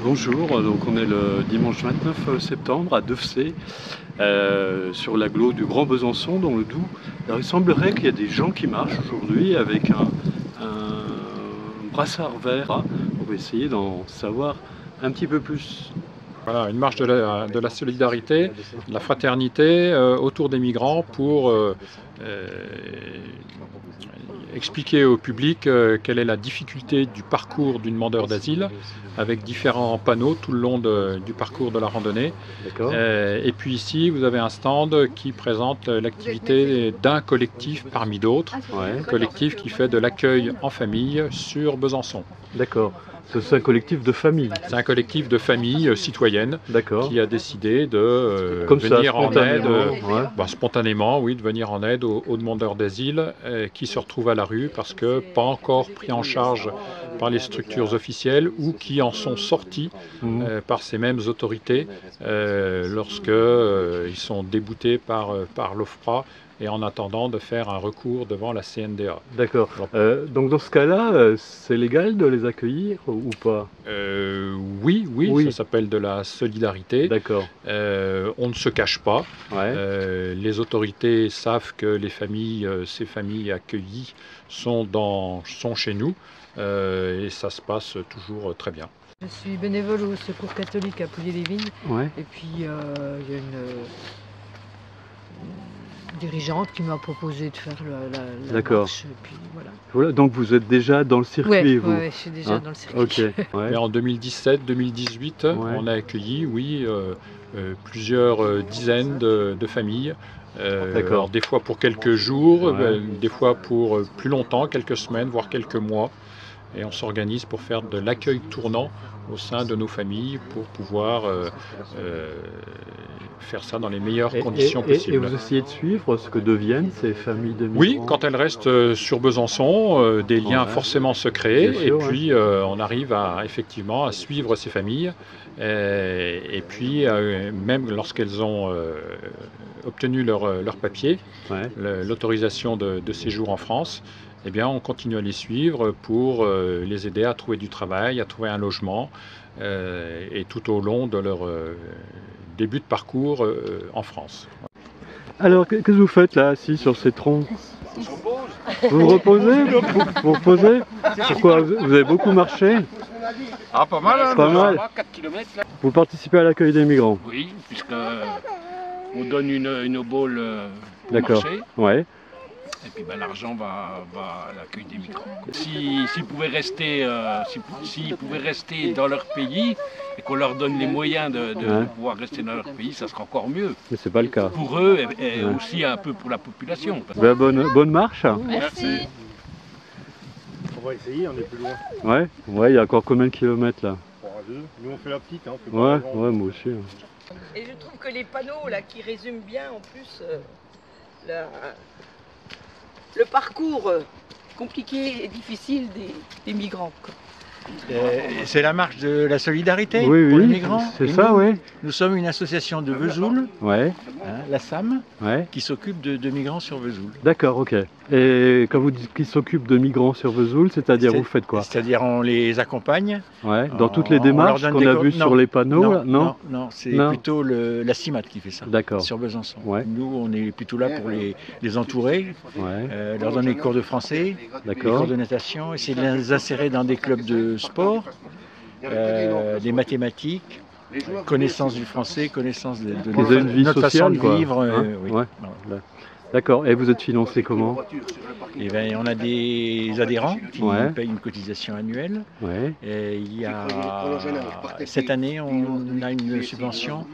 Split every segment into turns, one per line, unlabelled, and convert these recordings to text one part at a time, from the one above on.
Bonjour, donc on est le dimanche 29 septembre à Devcé, sur l'agglo du Grand Besançon dans le Doubs. Alors, il semblerait qu'il y a des gens qui marchent aujourd'hui avec un brassard vert. On va essayer d'en savoir un petit peu plus.
Voilà, une marche de la solidarité, de la fraternité autour des migrants pour expliquer au public quelle est la difficulté du parcours du demandeur d'asile, avec différents panneaux tout le long du parcours de la randonnée. Et puis ici, vous avez un stand qui présente l'activité d'un collectif parmi d'autres, un collectif qui fait de l'accueil en famille sur Besançon.
D'accord. C'est un collectif de famille.
C'est un collectif de famille citoyenne qui a décidé de venir en aide, spontanément, oui, de venir en aide aux demandeurs d'asile qui se retrouvent à la rue parce que pas encore pris en charge par les structures officielles ou qui en sont sortis par ces mêmes autorités lorsqu'ils sont déboutés par l'OFPRA et en attendant de faire un recours devant la CNDA.
D'accord. Donc dans ce cas-là, c'est légal de les accueillir ou pas?
Oui, ça s'appelle de la solidarité.
D'accord.
On ne se cache pas. Les autorités savent que les familles, ces familles accueillies sont chez nous et ça se passe toujours très bien.
Je suis bénévole au Secours catholique à Pouilly-les-Vignes. Et puis il y a une dirigeante qui m'a proposé de faire la marche. Et puis,
voilà. Donc vous êtes déjà dans le circuit, vous?
Oui, je suis déjà dans le circuit.
Et en 2017-2018, on a accueilli, plusieurs dizaines de familles. Alors, des fois pour quelques jours, des fois pour plus longtemps, quelques semaines, voire quelques mois. Et on s'organise pour faire de l'accueil tournant au sein de nos familles pour pouvoir faire ça dans les meilleures conditions possibles.
Et vous essayez de suivre ce que deviennent ces familles de migrants?
Oui, quand elles restent sur Besançon, des liens forcément se créent et puis on arrive effectivement à suivre ces familles et puis même lorsqu'elles ont obtenu leur papier, l'autorisation de séjour en France, eh bien, on continue à les suivre pour les aider à trouver du travail, à trouver un logement, et tout au long de leur début de parcours en France.
Alors, qu'est-ce que vous faites là, assis sur ces troncs? Vous vous reposez? Vous reposez? Pourquoi? Vous avez beaucoup marché?
Ah, pas mal, hein,
pas mal.
4 km, là.
Vous participez à l'accueil des migrants?
Oui, puisque on donne une boule au
D'accord.
marché. Et puis l'argent va à l'accueil des migrants. S'ils pouvaient rester, dans leur pays et qu'on leur donne les moyens de pouvoir rester dans leur pays, ça sera encore mieux.
Mais c'est pas le cas.
Pour eux et aussi un peu pour la population.
Bonne marche.
Merci.
On va essayer, on est plus loin.
Ouais, il y a encore combien de kilomètres là?
Nous on fait la petite.
Ouais, moi aussi.
Et je trouve que les panneaux là qui résument bien en plus le parcours compliqué et difficile des migrants.
C'est la marche de la solidarité
pour
les migrants.
C'est ça, oui.
Nous sommes une association de Vesoul, la SAM, qui s'occupe de migrants sur Vesoul.
D'accord, ok. Et quand vous dites qu'ils s'occupent de migrants sur Vesoul, c'est-à-dire vous faites quoi?
C'est-à-dire on les accompagne.
Dans toutes les démarches qu'on a vues sur les panneaux?
Non, c'est plutôt la CIMAT qui fait ça, sur Besançon. Nous, on est plutôt là pour les entourer, leur donner des cours de français, des cours de natation, essayer de les insérer dans des clubs de sport, des mathématiques, connaissance du français, connaissance de notre façon de vivre.
D'accord. Et vous êtes financé comment?
On a des adhérents qui payent une cotisation annuelle. Et cette année, on a une subvention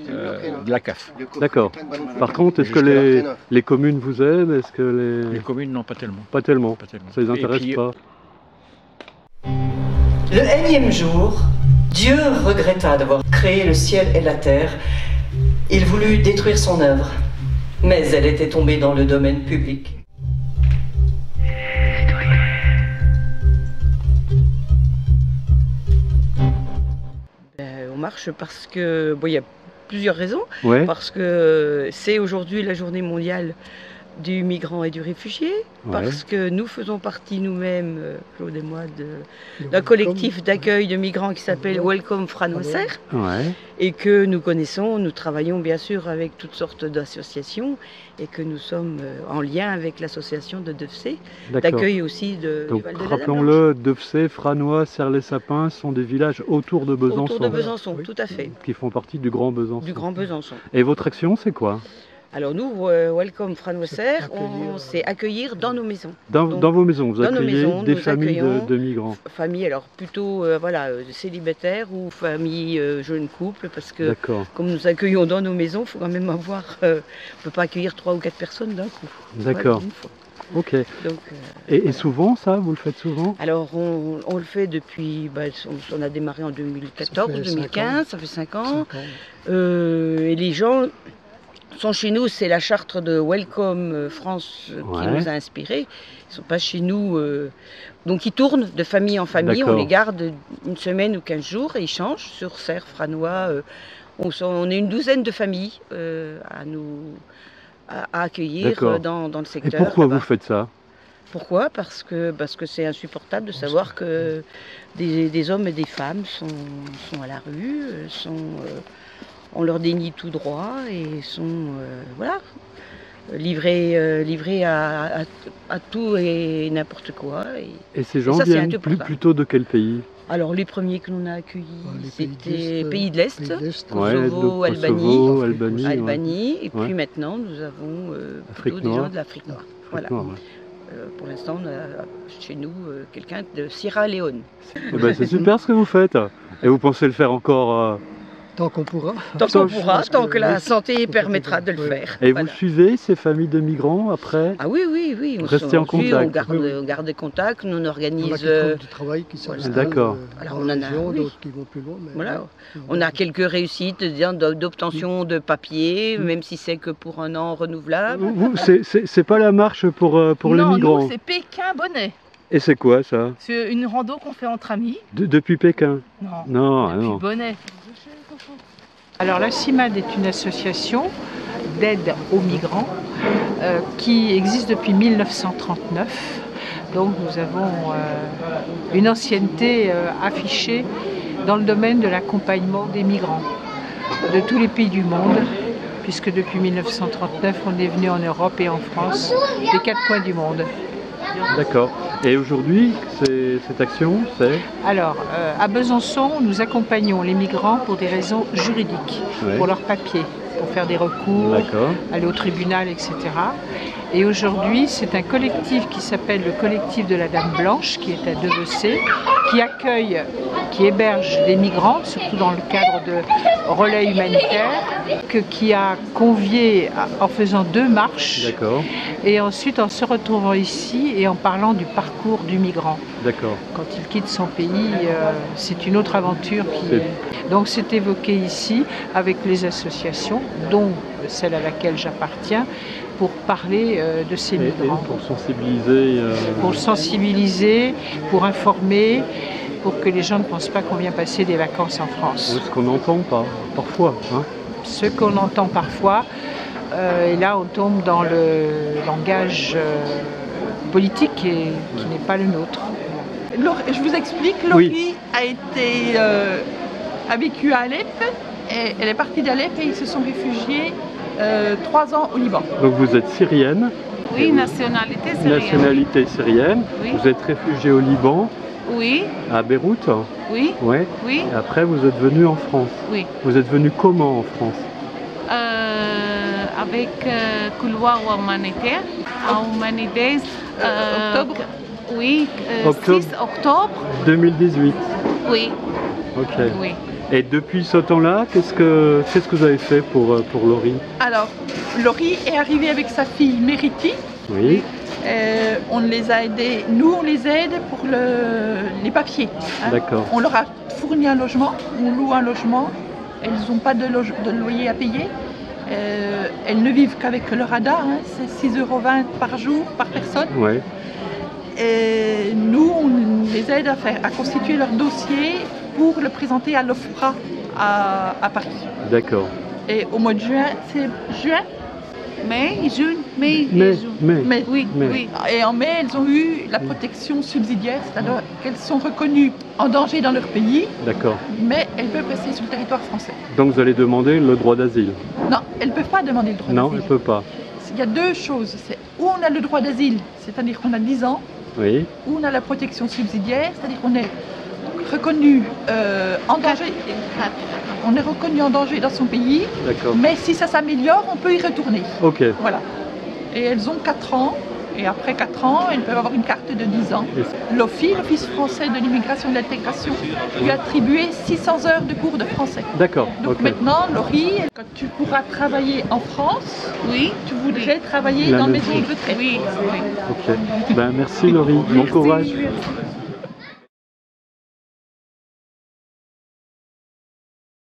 de la CAF.
D'accord. Par contre, est-ce que les communes vous aident?
Les communes, non, pas tellement.
Pas tellement. Ça les intéresse pas.
Le énième jour, Dieu regretta d'avoir créé le ciel et la terre. Il voulut détruire son œuvre, mais elle était tombée dans le domaine public. On marche parce que, il y a plusieurs raisons. Parce que c'est aujourd'hui la journée mondiale
du migrant et du réfugié, parce que nous faisons partie nous-mêmes, Claude et moi, d'un collectif d'accueil de migrants qui s'appelle Welcome Franoisser, et que nous connaissons, nous travaillons bien sûr avec toutes sortes d'associations, et que nous sommes en lien avec l'association de Devsé, d'accueil aussi du Val de la Dame.
Rappelons-le, Devsé, Franois, Serres-les-Sapins sont des villages autour de Besançon.
Autour de Besançon, tout à fait.
Qui font partie du Grand Besançon.
Du Grand Besançon.
Et votre action, c'est quoi?
Alors nous, Welcome Franoisser, c'est accueillir dans nos maisons.
Dans vos maisons, vous accueillez des familles de migrants? Familles,
alors plutôt célibataires ou familles jeunes couples, parce que comme nous accueillons dans nos maisons, il faut quand même avoir, on ne peut pas accueillir 3 ou 4 personnes d'un coup.
D'accord. Ok. Donc, et souvent ça, vous le faites souvent?
Alors on le fait depuis, on a démarré en 2014, 2015, ça fait 5 ans. Et les gens sont chez nous, c'est la charte de Welcome France qui nous a inspirés. Ils ne sont pas chez nous, donc ils tournent de famille en famille, on les garde une semaine ou 15 jours et ils changent sur Serres, Franois. On est une douzaine de familles à accueillir dans le secteur.
Et pourquoi vous faites ça?
Pourquoi? Parce que c'est insupportable de savoir que des hommes et des femmes sont à la rue, on leur dénie tout droit et sont livrés à tout et n'importe quoi.
Et ces gens viennent plutôt de quel pays?
Alors les premiers que l'on a accueillis, c'était pays de l'Est, Kosovo, Albanie, et puis maintenant nous avons plutôt des gens de l'Afrique noire. Voilà. Pour l'instant, on a chez nous quelqu'un de Sierra Leone.
C'est super ce que vous faites. Et vous pensez le faire encore
tant qu'on pourra.
Tant que la santé permettra de le faire.
Et vous suivez ces familles de migrants après?
Ah oui.
On reste en contact.
On garde des contacts, nous on organise...
On a du travail qui s'installe
dans la région,
d'autres qui vont plus loin. Mais
on a quelques réussites d'obtention de papier, même si c'est que pour 1 an renouvelable.
C'est pas la marche pour les migrants?
Non, c'est Pékin-Bonnet.
Et c'est quoi ça?
C'est une rando qu'on fait entre amis.
Depuis Pékin?
Non, depuis Bonnet.
Alors la CIMAD est une association d'aide aux migrants qui existe depuis 1939. Donc nous avons une ancienneté affichée dans le domaine de l'accompagnement des migrants de tous les pays du monde, puisque depuis 1939 on est venu en Europe et en France, des 4 coins du monde.
D'accord. Et aujourd'hui, cette action, c'est? Alors,
à Besançon, nous accompagnons les migrants pour des raisons juridiques, pour leurs papiers, pour faire des recours, aller au tribunal, etc. Et aujourd'hui, c'est un collectif qui s'appelle le collectif de la Dame Blanche, qui est à Devsé, qui accueille, qui héberge des migrants, surtout dans le cadre de relais humanitaires, qui a convié en faisant 2 marches, et ensuite en se retrouvant ici et en parlant du parcours du migrant. Quand il quitte son pays, c'est une autre aventure Donc c'est évoqué ici avec les associations, dont celle à laquelle j'appartiens, pour parler de ces migrants.
Et pour sensibiliser
Pour sensibiliser, pour informer, pour que les gens ne pensent pas qu'on vient passer des vacances en France.
Ce qu'on entend parfois.
Ce qu'on entend parfois, et là on tombe dans le langage politique qui n'est pas le nôtre.
Je vous explique, Laurie a vécu à Alep, et elle est partie d'Alep et ils se sont réfugiés 3 ans au Liban.
Donc vous êtes syrienne?
Oui, nationalité syrienne.
Nationalité syrienne. Oui. Vous êtes réfugiée au Liban?
Oui.
À Beyrouth?
Oui.
Ouais.
Oui.
Et après vous êtes venue en France?
Oui.
Vous êtes venue comment en France?
Avec couloir humanitaire. Octobre? Oui, 6 octobre.
2018?
Oui.
Ok.
Oui.
Et depuis ce temps-là, qu'est-ce que vous avez fait pour Laurie?
Alors, Laurie est arrivée avec sa fille Mériti.
Oui.
On les a aidés, nous on les aide pour les papiers.
D'accord.
On leur a fourni un logement, on loue un logement, elles n'ont pas de loyer à payer. Elles ne vivent qu'avec le radar, c'est 6,20 € par jour, par personne.
Ouais.
Et nous, on les aide à constituer leur dossier pour le présenter à l'OFPRA à Paris.
D'accord.
Et au mois de juin, c'est juin, mai, juin, mai,
oui.
Et en mai, elles ont eu la protection subsidiaire, c'est-à-dire qu'elles sont reconnues en danger dans leur pays, mais elles peuvent rester sur le territoire français.
Donc vous allez demander le droit d'asile?
Non, elles ne peuvent pas demander le droit d'asile.
Non, elles ne peuvent pas.
Il y a deux choses, c'est où on a le droit d'asile, c'est-à-dire qu'on a 10 ans,
oui.
Où on a la protection subsidiaire, c'est-à-dire qu'on est reconnu en danger. On est reconnu en danger dans son pays, mais si ça s'améliore, on peut y retourner.
Ok.
Voilà. Et elles ont 4 ans, et après 4 ans, elles peuvent avoir une carte de 10 ans. L'OFII, l'Office français de l'immigration et de l'intégration, lui a attribué 600 heures de cours de français.
D'accord.
Donc maintenant, Laurie, quand tu pourras travailler en France, tu voudrais travailler dans la maison de retraite.
Ok. Ben, merci Laurie, bon courage.